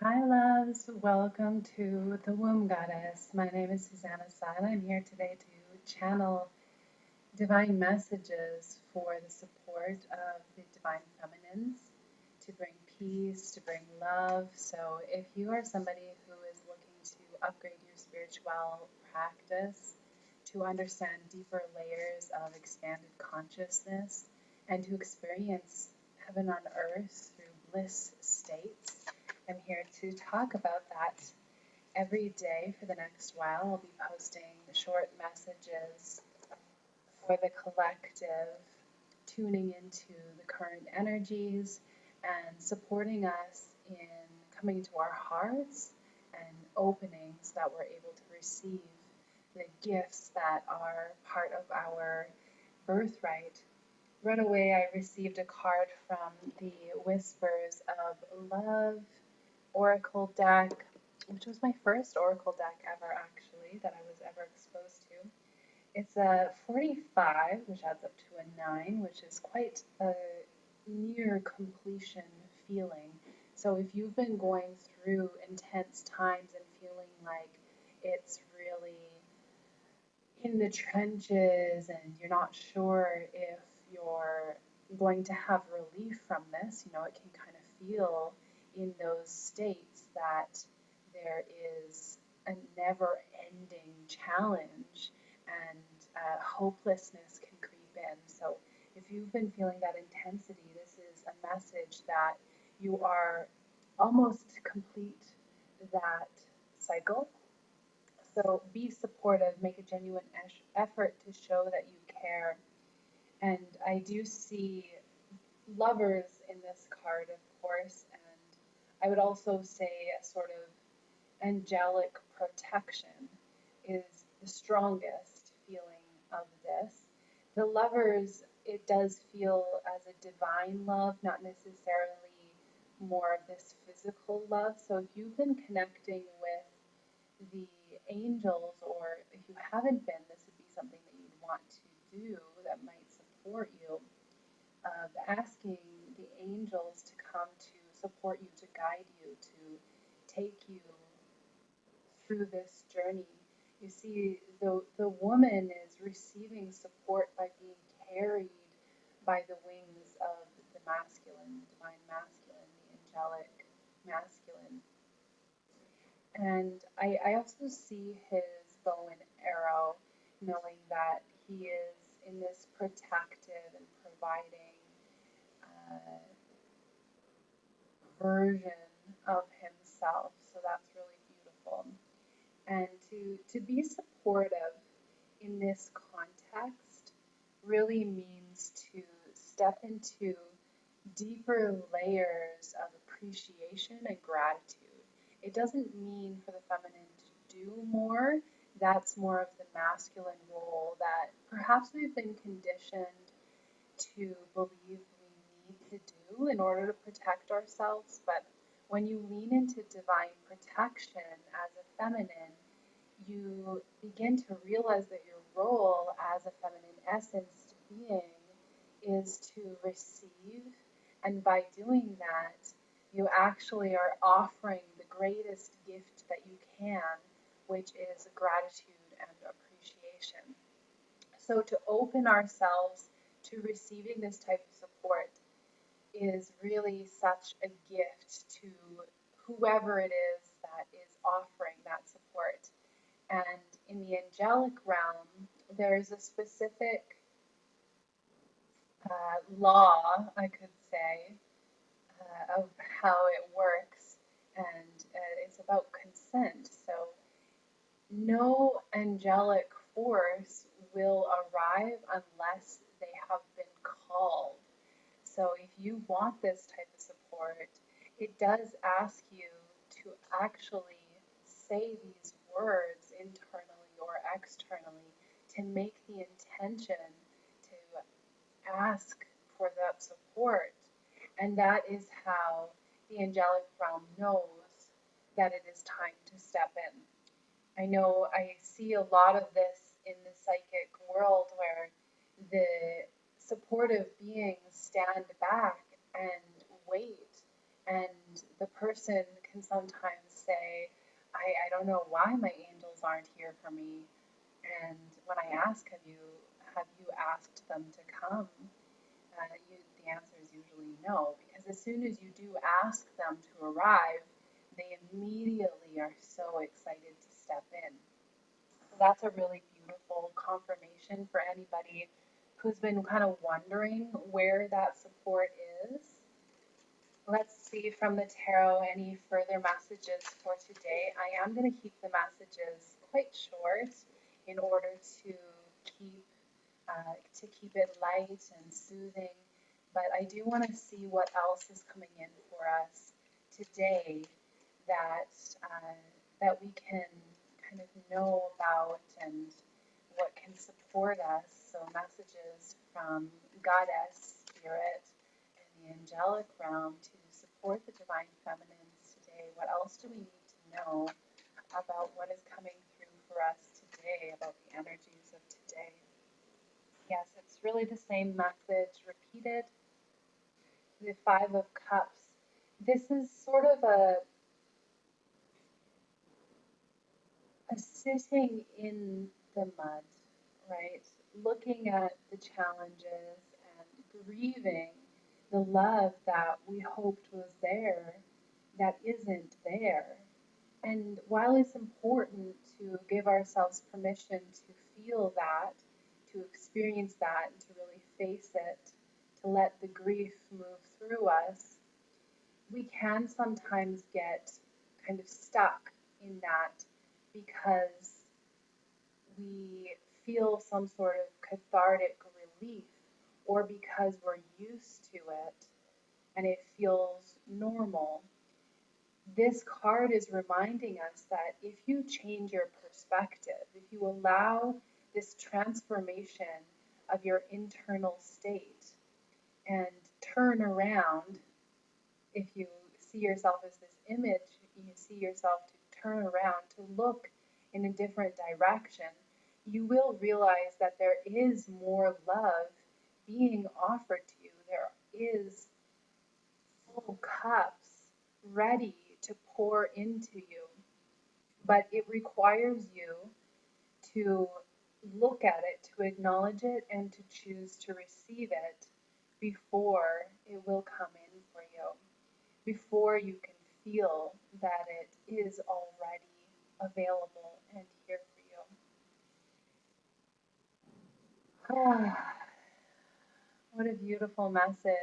Hi, loves. Welcome to the Womb Goddess. My name is Susanna San. I'm here today to channel divine messages for the support of the divine feminines, to bring peace, to bring love. So, if you are somebody who is looking to upgrade your spiritual practice, to understand deeper layers of expanded consciousness, and to experience heaven on earth through bliss states, I'm here to talk about that every day for the next while. I'll be posting short messages for the collective, tuning into the current energies and supporting us in coming to our hearts and opening so that we're able to receive the gifts that are part of our birthright. Right away, I received a card from the Whispers of Love Oracle deck, which was my first Oracle deck ever, actually, that I was ever exposed to. It's a 45, which adds up to a 9, which is quite a near completion feeling. So if you've been going through intense times and feeling like it's really in the trenches and you're not sure if you're going to have relief from this, it can kind of feel in those states that there is a never ending challenge and hopelessness can creep in. So, if you've been feeling that intensity, this is a message that you are almost complete that cycle. So be supportive, make a genuine effort to show that you care. And I do see lovers in this card, of course, and I would also say a sort of angelic protection is the strongest feeling of this. The lovers, it does feel as a divine love, not necessarily more of this physical love. So if you've been connecting with the angels, or if you haven't been, this would be something that you'd want to do that might support you, of asking the angels to come to support you, to guide you, to take you through this journey. You see, the woman is receiving support by being carried by the wings of the masculine, the divine masculine, the angelic masculine. And I also see his bow and arrow, knowing that he is in this protective and providing uh, version of himself. So that's really beautiful. And to be supportive in this context really means to step into deeper layers of appreciation and gratitude. It doesn't mean for the feminine to do more. That's more of the masculine role that perhaps we've been conditioned to believe we need to do in order to protect ourselves. But when you lean into divine protection as a feminine, you begin to realize that your role as a feminine essence being is to receive. And by doing that, you actually are offering the greatest gift that you can, which is gratitude and appreciation. So to open ourselves to receiving this type of support is really such a gift to whoever it is that is offering that support. And in the angelic realm, there is a specific law, I could say, of how it works, and it's about consent. So, no angelic force will arrive unless they have been called. So, if you want this type of support, it does ask you to actually say these words internally or externally to make the intention to ask for that support. And that is how the angelic realm knows that it is time to step in. I know I see a lot of this in the psychic world where the supportive beings stand back and wait And the person can sometimes say, I don't know why my angels aren't here for me. And when I ask, have you asked them to come? The answer is usually no, because as soon as you do ask them to arrive, they immediately are so excited to step in. So that's a really beautiful confirmation for anybody who's been kind of wondering where that support is. Let's see from the tarot any further messages for today. I am going to keep the messages quite short in order keep keep it light and soothing. But I do want to see what else is coming in for us today that that we can kind of know about and what can support us. So messages from Goddess, Spirit, and the angelic realm to support the divine feminines today. What else do we need to know about what is coming through for us today, about the energies of today? Yes, it's really the same message repeated. The Five of Cups. This is sort of a sitting in the mud, right? Looking at the challenges and grieving the love that we hoped was there that isn't there. And while it's important to give ourselves permission to feel that, to experience that, and to really face it, to let the grief move through us, we can sometimes get kind of stuck in that because we feel some sort of cathartic relief or because we're used to it and it feels normal. This card is reminding us that if you change your perspective, if you allow this transformation of your internal state and turn around, if you see yourself as this image, you see yourself to turn around, to look in a different direction, you will realize that there is more love being offered to you. There is full cups ready to pour into you, but it requires you to look at it, to acknowledge it, and to choose to receive it before it will come in for you, before you can feel that it is already available and here for you. What a beautiful message.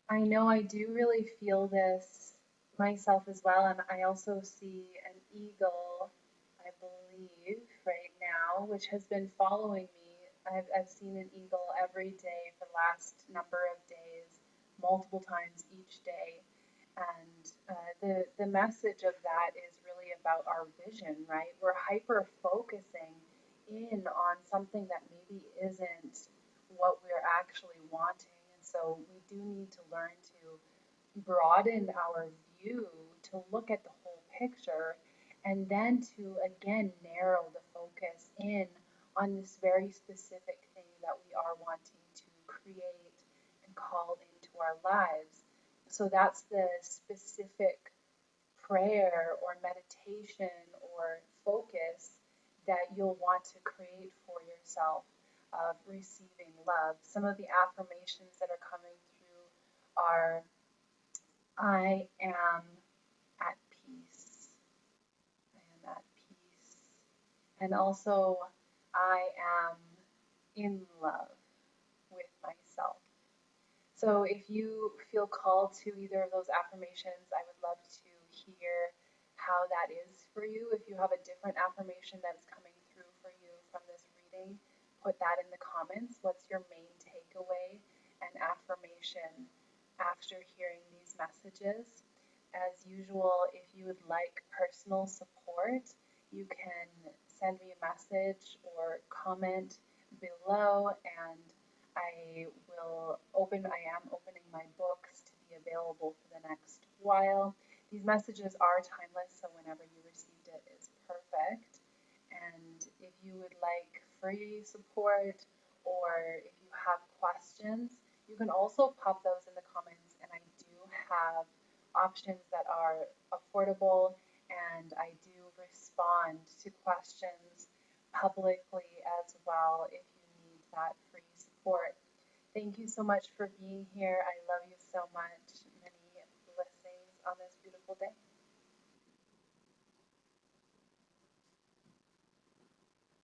I know I do really feel this myself as well, and I also see an eagle, I believe, right now, which has been following me. I've seen an eagle every day for the last number of days, multiple times each day. And the message of that is really about our vision, right? We're hyper focusing in on something that maybe isn't what we're actually wanting. And so we do need to learn to broaden our view, to look at the whole picture, and then to again narrow the focus in on this very specific thing that we are wanting to create and call into our lives. So that's the specific prayer or meditation or focus that you'll want to create for yourself of receiving love. Some of the affirmations that are coming through are I am at peace. I am at peace. And also, I am in love with myself. So if you feel called to either of those affirmations, I would love to hear how that is for you. If you have a different affirmation that's coming through for you from this reading, put that in the comments. What's your main takeaway and affirmation after hearing these messages? As usual, if you would like personal support, you can send me a message or comment below, and I am opening my books to be available for the next while. These messages are timeless, so whenever you received it is perfect. And if you would like free support or if you have questions, you can also pop those in the comments, and I do have options that are affordable, and I do respond to questions publicly as well if you need that free support. Thank you so much for being here. I love you so much. Many blessings on this